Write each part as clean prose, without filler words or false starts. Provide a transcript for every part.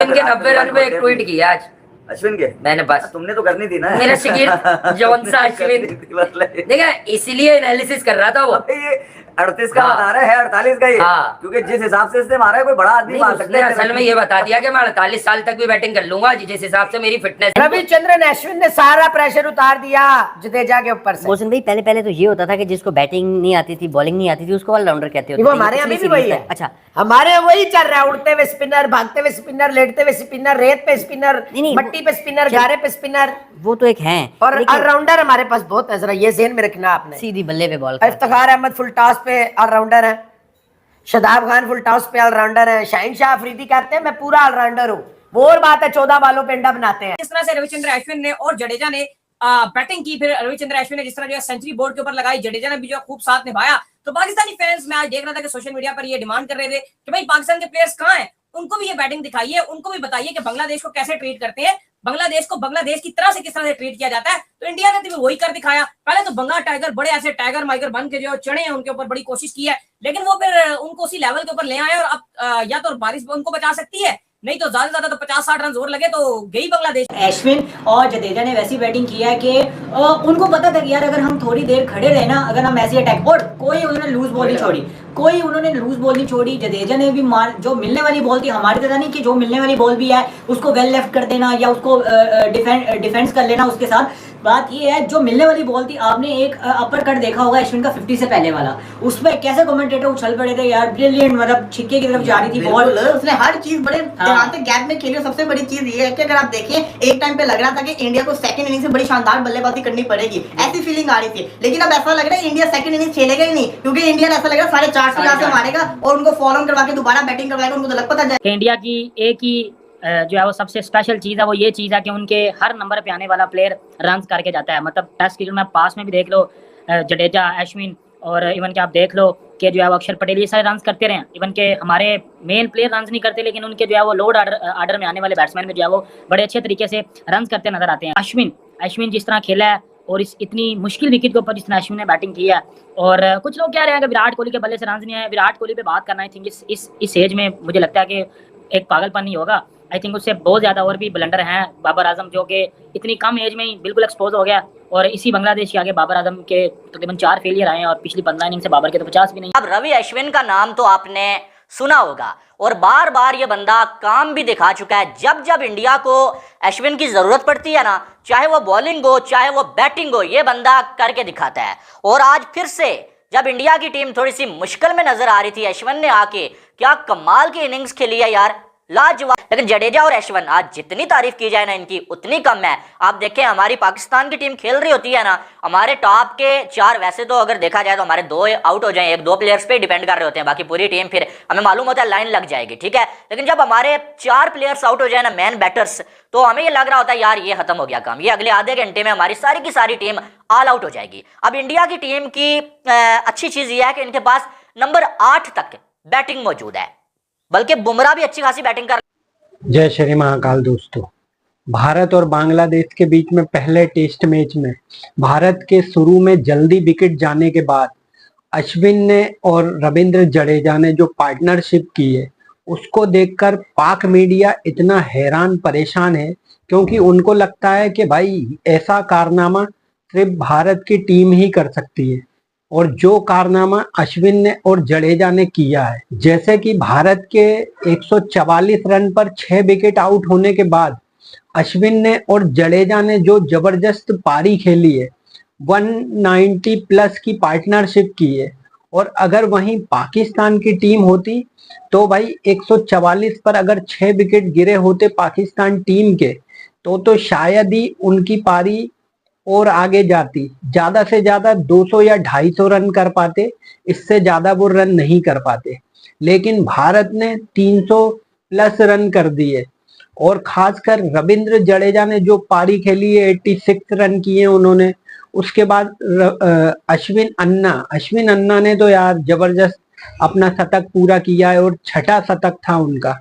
इनके 90 रन पे एक ट्वीट किया आज अश्विन के मैंने, बस तुमने तो करनी थी ना मेरा शिकीर जौन सा अश्विन, देखा इसीलिए एनालिसिस कर रहा था वो। ये 38 का बता रहा है 48 का ये, क्योंकि जिस हिसाब से इसने मारा है कोई बड़ा आदमी मार सकता है। असल में ये बता दिया कि मैं 48 साल तक भी बैटिंग कर लूंगा जिस हिसाब से मेरी फिटनेस। रविचंद्रन अश्विन ने सारा प्रेशर उतार दिया जडेजा के ऊपर से। मोहसिन भाई पहले तो ये होता था कि जिसको बैटिंग नहीं आती थी, बॉलिंग नहीं आती थी, उसको ऑलराउंडर कहते होते थे। वो हमारे यहाँ भी वही है। अच्छा, हमारे यहाँ वही चल रहा है, उड़ते हुए स्पिनर, भागते हुए स्पिनर, लेटते हुए स्पिनर, रेत पे स्पिनर, मट्टी पे स्पिनर, गारे पे स्पिनर, वो तो एक है। और ऑलराउंडर हमारे पास बहुत है, जरा ये ज़हन में रखना आपने। सीधी बल्ले पे ball. Iftikhar Ahmed full toss पे ऑलराउंडर है, शादाब खान फुल टॉस पे ऑलराउंडर है, शाहीन शाह अफरीदी कहते हैं मैं पूरा ऑलराउंडर हूँ। वो और बात है 14 बालों पे अंडा बनाते हैं। इस तरह से रविचंद्र अश्विन ने और जडेजा ने बैटिंग की, फिर रविचंद्र अश्विन ने जिस तरह जो सेंचुरी बोर्ड के ऊपर लगाई, जडेजा ने भी जो खूब साथ निभाया। तो पाकिस्तानी फैंस, मैं आज देख रहा था कि सोशल मीडिया पर ये डिमांड कर रहे थे कि भाई पाकिस्तान के प्लेयर्स कहाँ हैं, उनको भी ये बैटिंग दिखाइए, उनको भी बताइए कि बांग्लादेश को कैसे ट्रीट करते हैं, बांग्लादेश को बांग्लादेश की तरह से किस तरह से ट्रीट किया जाता है। तो इंडिया ने तो वही कर दिखाया। पहले तो बंगा टाइगर बड़े ऐसे टाइगर माइगर बन के जो चढ़े हैं उनके ऊपर बड़ी कोशिश की है, लेकिन वो फिर उनको उसी लेवल के ऊपर ले आए। और अब या तो बारिश उनको बचा सकती है, नहीं तो ज्यादा तो 50-60 रन जोर लगे तो गई बांग्लादेश। अश्विन और जडेजा ने वैसी बैटिंग किया है कि उनको पता था कि यार अगर हम थोड़ी देर खड़े रहे ना, अगर हम ऐसी अटैक, और कोई उन्होंने लूज बॉल नहीं छोड़ी, कोई उन्होंने लूज बॉल नहीं छोड़ी। जडेजा ने भी जो मिलने वाली बॉल थी, हमारी तरह नहीं कि जो मिलने वाली बॉल भी है उसको वेल लेफ्ट कर देना या उसको डिफेंस कर लेना उसके साथ। बात ये है जो मिलने वाली बॉल थी, आपने एक अपर कट देखा होगा अश्विन का 50 से पहले वाला, उसमें कैसे कमेंटेटर उछल पड़े थे यार, ब्रिलियंट, मतलब छिक्के की तरफ जा रही थी बॉल। उसने हर चीज बड़े ध्यान से गैप में खेली। सबसे बड़ी चीज ये है कि अगर आप देखिए एक टाइम पे लग रहा था कि इंडिया को सेकंड इनिंग्स में बड़ी शानदार बल्लेबाजी करनी पड़ेगी, ऐसी फीलिंग आ रही थी, लेकिन अब ऐसा लग रहा है इंडिया सेकंड इनिंग्स खेलेगा ही नहीं, क्योंकि इंडिया ऐसा लग रहा है 450 से मारेगा और उनको फॉलो करवा के दोबारा बैटिंग करवाएगा। उनको तो लग पता जाए इंडिया की एक ही जो है वो सबसे स्पेशल चीज़ है, वो ये चीज़ है कि उनके हर नंबर पे आने वाला प्लेयर रन करके जाता है। मतलब टेस्ट क्रिकेट में पास में भी देख लो जडेजा, अश्विन, और इवन के आप देख लो कि जो है वो अक्षर पटेल, ये सारे रन करते रहे। इवन के हमारे मेन प्लेयर रन नहीं करते, लेकिन उनके जो है वो लोड आर्डर में आने वाले बैट्समैन में जो है वो बड़े अच्छे तरीके से रन करते नजर आते हैं। अश्विन जिस तरह खेला है और इस इतनी मुश्किल विकेट के ऊपर जिस तरह अश्विन ने बैटिंग की है, और कुछ लोग कह रहे हैं कि विराट कोहली के बल्ले से रन नहीं आए। विराट कोहली पे बात करना, आई थिंक इस एज में मुझे लगता है कि एक पागलपन नहीं होगा। आई थिंक उससे बहुत ज़्यादा और भी ब्लंडर हैं बाबर आजम, जो कि इतनी कम एज में ही बिल्कुल एक्सपोज हो गया, और इसी बांग्लादेश के आगे बाबर आजम के तकरीबन 4 फेलियर आए हैं, और पिछली 15 इनिंग से बाबर के तो 50 भी नहीं। अब रवि अश्विन का नाम तो आपने सुना होगा, और बार बार ये बंदा काम भी दिखा चुका है। जब जब इंडिया को अश्विन की ज़रूरत पड़ती है ना, चाहे वो बॉलिंग हो चाहे वो बैटिंग हो, ये बंदा करके दिखाता है। और आज फिर से जब इंडिया की टीम थोड़ी सी मुश्किल में नजर आ रही थी, अश्विन ने आके क्या कमाल की इनिंग्स खेली है यार, लाजवाब। लेकिन जडेजा और अश्विन, आज जितनी तारीफ की जाए ना इनकी उतनी कम है। आप देखें हमारी पाकिस्तान की टीम खेल रही होती है ना, हमारे टॉप के 4, वैसे तो अगर देखा जाए तो हमारे 2 आउट हो जाए, 1-2 प्लेयर्स पे डिपेंड कर रहे होते हैं, बाकी पूरी टीम फिर हमें मालूम होता है लाइन लग जाएगी, ठीक है। लेकिन जब हमारे 4 प्लेयर्स आउट हो जाए ना, मैन बैटर्स, तो हमें ये लग रहा होता है यार ये खत्म हो गया काम, ये अगले आधे घंटे में हमारी सारी की सारी टीम ऑल आउट हो जाएगी। अब इंडिया की टीम की अच्छी चीज ये है कि इनके पास नंबर 8 तक बैटिंग मौजूद है, बल्कि बुमराह भी अच्छी खासी बैटिंग कर। जय श्री महाकाल दोस्तों, भारत और बांग्लादेश के बीच में पहले टेस्ट मैच में भारत के शुरू में जल्दी विकेट जाने के बाद अश्विन ने और रविंद्र जडेजा ने जो पार्टनरशिप की है, उसको देखकर पाक मीडिया इतना हैरान परेशान है, क्योंकि उनको लगता है कि भाई ऐसा कारनामा सिर्फ भारत की टीम ही कर सकती है। और जो कारनामा अश्विन ने और जडेजा ने किया है, जैसे कि भारत के 144 रन पर 6 विकेट आउट होने के बाद अश्विन ने और जडेजा ने जो जबरदस्त पारी खेली है, 190 प्लस की पार्टनरशिप की है। और अगर वहीं पाकिस्तान की टीम होती तो भाई 144 पर अगर 6 विकेट गिरे होते पाकिस्तान टीम के, तो शायद ही उनकी पारी और आगे जाती, ज्यादा से ज्यादा 200 या 250 रन कर पाते, इससे ज्यादा वो रन नहीं कर पाते। लेकिन भारत ने 300 प्लस रन कर दिए, और खासकर रविंद्र जडेजा ने जो पारी खेली है, 86 रन किए उन्होंने। उसके बाद अश्विन अन्ना ने तो यार जबरदस्त अपना शतक पूरा किया है, और 6ठा शतक था उनका।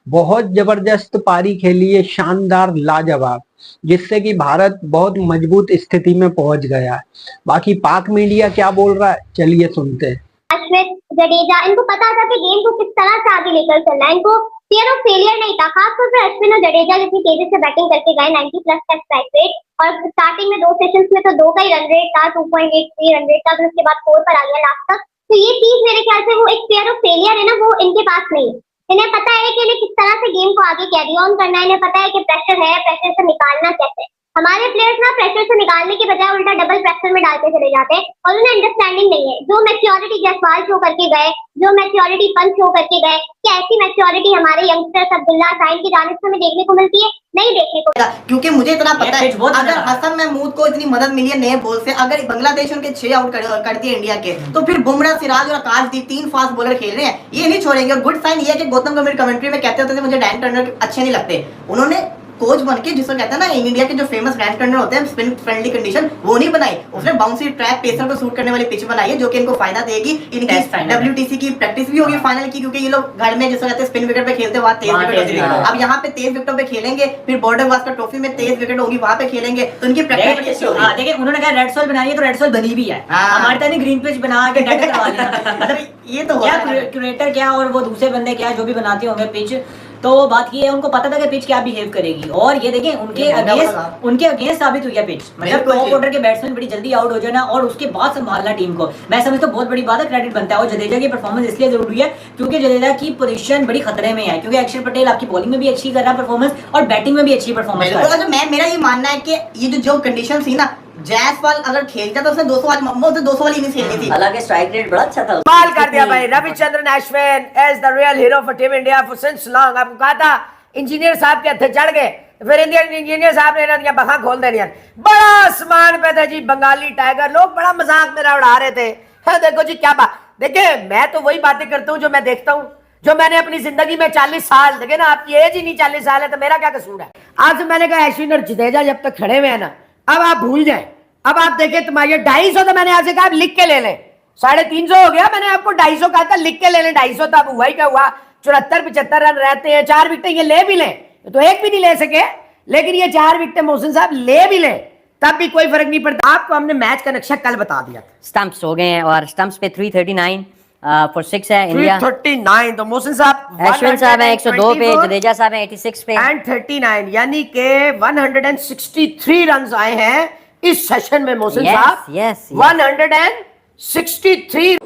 बहुत जबरदस्त पारी खेली है, शानदार, लाजवाब, जिससे कि भारत बहुत मजबूत स्थिति में पहुंच गया है। बाकी पाक मीडिया क्या बोल रहा है, चलिए सुनते हैं। अश्विन, जडेजा, इनको पता था कि गेम को किस तरह से आगे लेकर चलना है। इनको फियर ऑफ फेलियर नहीं था, खासतौर पर अश्विन और जडेजा जितनी तेजी से बैटिंग करके गए 90+ का स्ट्राइक रेट, और स्टार्टिंग में 2 सेशंस में तो 2 का ही रन रेट था, 2.83 रन रेट था, फिर उसके बाद 4 पर आ गया लास्ट तक। तो ये चीज मेरे ख्याल से वो एक फियर ऑफ फेलियर है ना, वो इनके पास नहीं है। इन्हें पता है कि इन्हें किस तरह से गेम को आगे कैरी ऑन करना है, इन्हें पता है कि प्रेशर है, प्रेशर से निकालना कैसे। हमारे प्लेयर्स ना प्रेशर से निकालने के बजाय उल्टा डबल प्रेशर में डालते चले जाते हैं, और उन्हें अंडरस्टैंडिंग नहीं है। जो मैच्योरिटी जायसवाल शो करके गए, जो मैच्योरिटी पंत शो करके गए, क्या ऐसी मैच्योरिटी हमारे यंगस्टर्स अब्दुल्ला साहिल की जानिब से हमें देखने को मिलती है? नहीं देखने को। क्योंकि मुझे इतना पता है, बहुत अगर हसन महमूद को इतनी मदद मिली है नए बॉल से, अगर बांग्लादेश उनके 6 आउट करती है इंडिया के, तो फिर बुमराह, सिराज और आकाशदीप 3 फास्ट बॉलर खेल रहे हैं, ये नहीं छोड़ेंगे। और गुड साइन ये है कि गौतम गंभीर कमेंट्री में कहते होते थे मुझे डैन टर्नर अच्छे नहीं लगते, उन्होंने कोच बन के, जिसको कहते हैं ना इंडिया के जो फेमस रैन टर्नर होते हैं स्पिन फ्रेंडली कंडीशन, वो नहीं बनाई, उसने बाउंसी ट्रैप पेसर को सूट करने वाली पिच बनाई है, जो कि इनको फायदा देगी। इनकी WTC की प्रैक्टिस भी होगी फाइनल की, क्योंकि ये लोग घर में जिसको कहते हैं स्पिन विकेट पे खेलते हैं, वहाँ तेज विकेट होती है। अब यहाँ पे तेज विकेटों पे खेलेंगे, फिर बॉर्डर गावस्कर ट्रॉफी में तेज विकेट होगी, वहाँ पे खेलेंगे, तो इनकी प्रैक्टिस अच्छी होगी। देखिए उन्होंने कहा रेड सॉल बनाई है, तो रेड सॉल बनी भी है, हमारे तरह ग्रीन पिच बना के नेट करवा लिया। मतलब ये तो क्या क्रिएटर क्या और वो दूसरे बंदे क्या जो भी बनाते होंगे पिच, तो बात की है उनको पता था कि पिच क्या बिहेव करेगी, और ये देखें उनके अगेंस्ट साबित हुई है पिच। मतलब टॉप ऑर्डर के बैट्समैन बड़ी जल्दी आउट हो जाना और उसके बाद संभालना टीम को, मैं समझता हूं बहुत बड़ी बात है, क्रेडिट बनता है। और जडेजा की परफॉर्मेंस इसलिए जरूरी है क्योंकि जडेजा की पोजीशन बड़ी खतरे में है, क्योंकि अक्षर पटेल आपकी बॉलिंग में भी अच्छी कर रहा है परफॉर्मेंस, और बैटिंग में भी अच्छी परफॉर्मेंस कर रहा है। मेरा ये मानना है कि ये जो कंडीशन थी ना, जायसवाल अगर खेलता तो उसने 200 वाली इनिंग्स खेलनी थी। हालांकि स्ट्राइक रेट बड़ा अच्छा था, कमाल कर दिया भाई Ravichandran Ashwin as the real hero for team India for since long. आपको कहा था इंजीनियर साहब के हथे चढ़ गए, फिर इंडियन इंजीनियर साहब ने इन्हें बखा खोल देनी। बड़ा आसमान पे था जी बंगाली टाइगर, लोग बड़ा मजाक मेरा उड़ा रहे थे। हाँ, देखो जी क्या बात, देखिए मैं तो वही बातें करता हूँ जो मैं देखता हूँ, जो मैंने अपनी जिंदगी में 40 साल, देखे ना आपकी एज ही नहीं 40 साल है, तो मेरा क्या कसूर है। आज मैंने कहा अश्विन और जडेजा जब तक खड़े हुए हैं ना, अब आप भूल जाए। अब आप देखे तुम्हारे 250 तो मैंने आज से कहा लिख के ले लें, 350 हो गया, मैंने आपको 250 कहा था लिख के ले लें 250, तो अब हुआ ही क्या हुआ, 74-75 रन रहते हैं, 4 विकेटें ये ले भी लें, तो एक भी नहीं ले सके, लेकिन ये 4 विकेटें मोहसिन साहब ले भी लें तब भी कोई फर्क नहीं पड़ता। आपको हमने मैच का नक्शा कल बता दिया। स्टंप्स हो गए हैं और स्टंप्स पे 339 फॉर 6 है इंडिया, 339, तो मोहसिन साहब अश्विन साहब है 102 पे, जडेजा साहब है 86 पे एंड 39, यानी के 163 रन आए हैं इस सेशन में मोहसिन साहब। 163।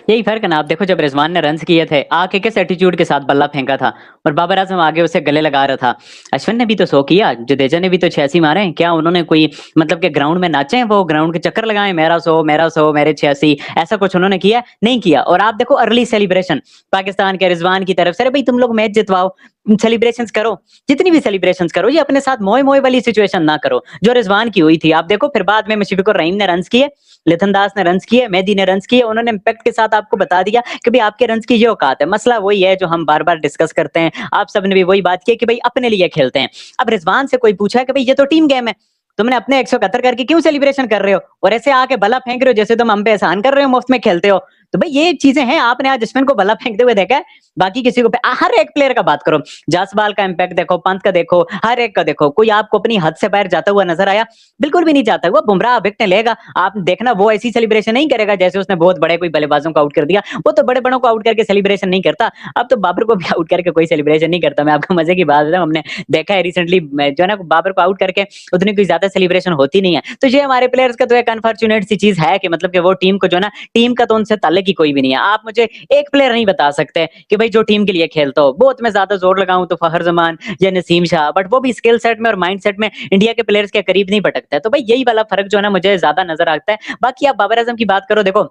यही फर्क है ना। आप देखो जब रिजवान ने रन्स किए थे, आके किस एटीट्यूड के साथ बल्ला फेंका था, और बाबर आजम आगे उसे गले लगा रहा था। अश्विन ने भी तो 100 किया, जडेजा ने भी तो 86 मारे। क्या उन्होंने कोई मतलब के ग्राउंड में नाचे हैं, वो ग्राउंड के चक्कर लगाए मेरा 100 मेरे 86, ऐसा कुछ उन्होंने किया नहीं किया। और आप देखो अर्ली सेलिब्रेशन पाकिस्तान के रिजवान की तरफ से, अरे भाई तुम लोग मैच जितवाओ, सेलिब्रेशंस करो, जितनी भी सेलिब्रेशंस करो, ये अपने साथ मोए मोए वाली सिचुएशन ना करो जो रिजवान की हुई थी। आप देखो फिर बाद में मुशफिकुर रहीम ने रन्स किए, लिथन दास ने रन्स किए, मेहदी ने रन्स किए, उन्होंने इंपैक्ट के साथ आपको बता दिया कि भाई आपके रन्स की ये औकात है। मसला वही है जो हम बार बार डिस्कस करते हैं, आप सबने भी वही बात की कि भाई अपने लिए खेलते हैं। अब रिजवान से कोई पूछा कि भाई ये तो टीम गेम है, तुमने अपने 171 करके क्यों सेलिब्रेशन कर रहे हो, और ऐसे आके बला फेंक रहे हो जैसे तुम हम पे एहसान कर रहे हो, मुफ्त में खेलते हो। तो भाई ये चीजें हैं, आपने आज अश्विन को बल्ला फेंकते हुए देखा है, बाकी किसी को हर एक प्लेयर का बात करो, जायसवाल का इंपैक्ट देखो, पंत का देखो, हर एक का देखो, कोई आपको अपनी हद से बाहर जाता हुआ नजर आया? बिल्कुल भी नहीं जाता हुआ। बुमराह विकेट लेगा, आप देखना वो ऐसी सेलिब्रेशन नहीं करेगा जैसे उसने बहुत बड़े कोई बल्लेबाजों को आउट कर दिया, वो तो बड़े बड़ों को आउट करके सेलिब्रेशन नहीं करता। अब तो बाबर को भी आउट करके कोई सेलिब्रेशन नहीं करता। मैं आपको मजे की बात बताऊं, हमने देखा है रिसेंटली जो है ना, बाबर को आउट करके उतनी कोई ज्यादा सेलिब्रेशन होती नहीं है। तो ये हमारे प्लेयर्स का तो एक अनफॉर्चुनेट सी चीज है कि मतलब कि वो टीम को जो है ना, टीम का तो उनसे ताल्लुक ही कोई भी नहीं है। आप मुझे एक प्लेयर नहीं बता सकते कि भाई जो टीम के लिए खेलता हो। बहुत मैं ज्यादा जोर लगाऊं तो फखर जमान या नसीम शाह, बट वो भी स्किल सेट में और माइंड सेट में इंडिया के प्लेयर्स के करीब नहीं भटकता है। तो भाई यही वाला फर्क जो है ना मुझे ज्यादा नजर आता है। बाकी आप बाबर आजम की बात करो, देखो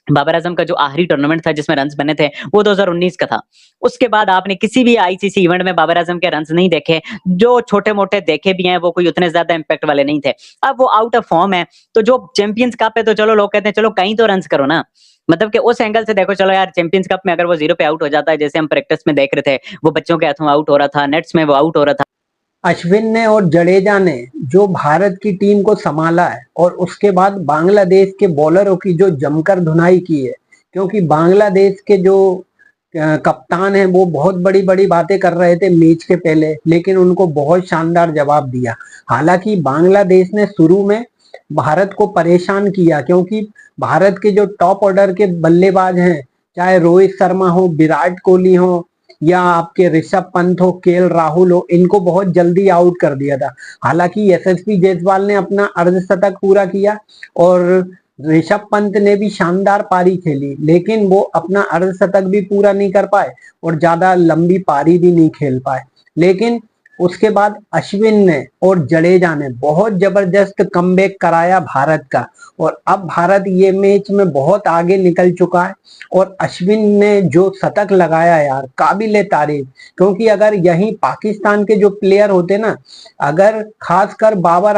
बाबर आजम का जो आखिरी टूर्नामेंट था जिसमें रन्स बने थे वो 2019 का था। उसके बाद आपने किसी भी आईसीसी इवेंट में बाबर आजम के रन्स नहीं देखे, जो छोटे मोटे देखे भी हैं वो कोई उतने ज्यादा इंपैक्ट वाले नहीं थे। अब वो आउट ऑफ फॉर्म है, तो जो चैंपियंस कप है तो चलो लोग कहते हैं चलो कहीं तो रन्स करो ना, मतलब कि उस एंगल से देखो, चलो यार चैंपियंस कप में अगर वो 0 पे आउट हो जाता है, जैसे हम प्रैक्टिस में देख रहे थे वो बच्चों के हाथों आउट हो रहा था, नेट्स में वो आउट हो रहा था। अश्विन ने और जडेजा ने जो भारत की टीम को संभाला है, और उसके बाद बांग्लादेश के बॉलरों की जो जमकर धुनाई की है, क्योंकि बांग्लादेश के जो कप्तान हैं वो बहुत बड़ी बड़ी बातें कर रहे थे मैच के पहले, लेकिन उनको बहुत शानदार जवाब दिया। हालांकि बांग्लादेश ने शुरू में भारत को परेशान किया, क्योंकि भारत के जो टॉप ऑर्डर के बल्लेबाज हैं, चाहे रोहित शर्मा हो, विराट कोहली हो या आपके ऋषभ पंत हो, केएल राहुल हो, इनको बहुत जल्दी आउट कर दिया था। हालांकि यशस्वी जायसवाल ने अपना अर्धशतक पूरा किया और ऋषभ पंत ने भी शानदार पारी खेली, लेकिन वो अपना अर्धशतक भी पूरा नहीं कर पाए और ज्यादा लंबी पारी भी नहीं खेल पाए। लेकिन उसके बाद अश्विन ने और जडेजा ने बहुत जबरदस्त कमबैक कराया भारत का, और अब भारत ये मैच में बहुत आगे निकल चुका है। और अश्विन ने जो शतक लगाया यार, काबिले तारीफ, क्योंकि अगर यही पाकिस्तान के जो प्लेयर होते ना, अगर खासकर बाबर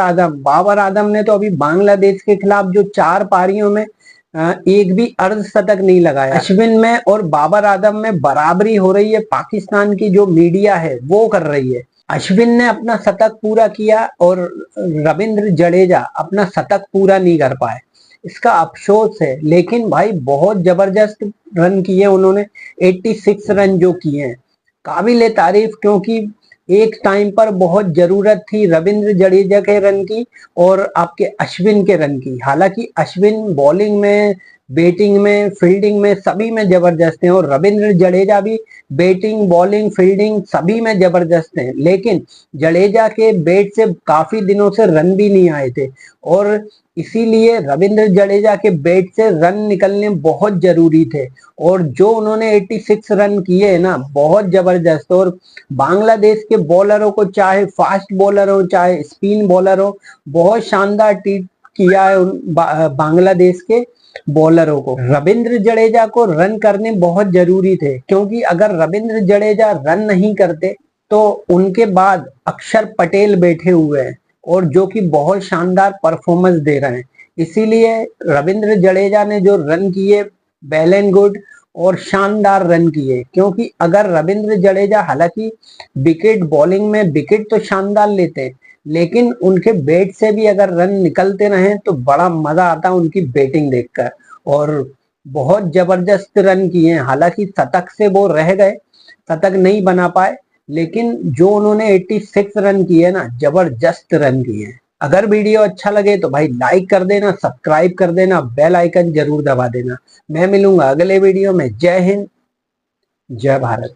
आजम ने तो अभी बांग्लादेश के खिलाफ जो 4 पारियों में एक भी अर्धशतक नहीं लगाया। अश्विन में और बाबर आजम में बराबरी हो रही है, पाकिस्तान की जो मीडिया है वो कर रही है। अश्विन ने अपना शतक पूरा किया और रविंद्र जडेजा अपना शतक पूरा नहीं कर पाए, इसका अफसोस है। लेकिन भाई बहुत जबरदस्त रन किए उन्होंने, 86 रन जो किए हैं, काबिले तारीफ, क्योंकि एक टाइम पर बहुत जरूरत थी रविंद्र जडेजा के रन की और आपके अश्विन के रन की। हालांकि अश्विन बॉलिंग में, बैटिंग में, फील्डिंग में सभी में जबरदस्त हैं और रविंद्र जडेजा भी बैटिंग, बॉलिंग, फील्डिंग सभी में जबरदस्त हैं। लेकिन जडेजा के बैट से काफी दिनों से रन भी नहीं आए थे और इसीलिए रविंद्र जडेजा के बैट से रन निकलने बहुत जरूरी थे, और जो उन्होंने 86 रन किए ना, बहुत जबरदस्त। और बांग्लादेश के बॉलरों को, चाहे फास्ट बॉलर हो चाहे स्पिन बॉलर हो, बहुत शानदार ट्रीट किया है बांग्लादेश के बॉलरों को। रविंद्र जडेजा को रन करने बहुत जरूरी थे, क्योंकि अगर रविंद्र जडेजा रन नहीं करते तो उनके बाद अक्षर पटेल बैठे हुए हैं और जो कि बहुत शानदार परफॉर्मेंस दे रहे हैं। इसीलिए रविंद्र जडेजा ने जो रन किए, वेल एंड गुड और शानदार रन किए, क्योंकि अगर रविंद्र जडेजा, हालांकि विकेट, बॉलिंग में विकेट तो शानदार लेते हैं, लेकिन उनके बैट से भी अगर रन निकलते रहे तो बड़ा मजा आता उनकी बैटिंग देखकर, और बहुत जबरदस्त रन किए हैं। हालांकि शतक से वो रह गए, शतक नहीं बना पाए, लेकिन जो उन्होंने 86 रन किए ना, जबरदस्त रन किए हैं। अगर वीडियो अच्छा लगे तो भाई लाइक कर देना, सब्सक्राइब कर देना, बेल आइकन जरूर दबा देना। मैं मिलूंगा अगले वीडियो में। जय हिंद, जय भारत।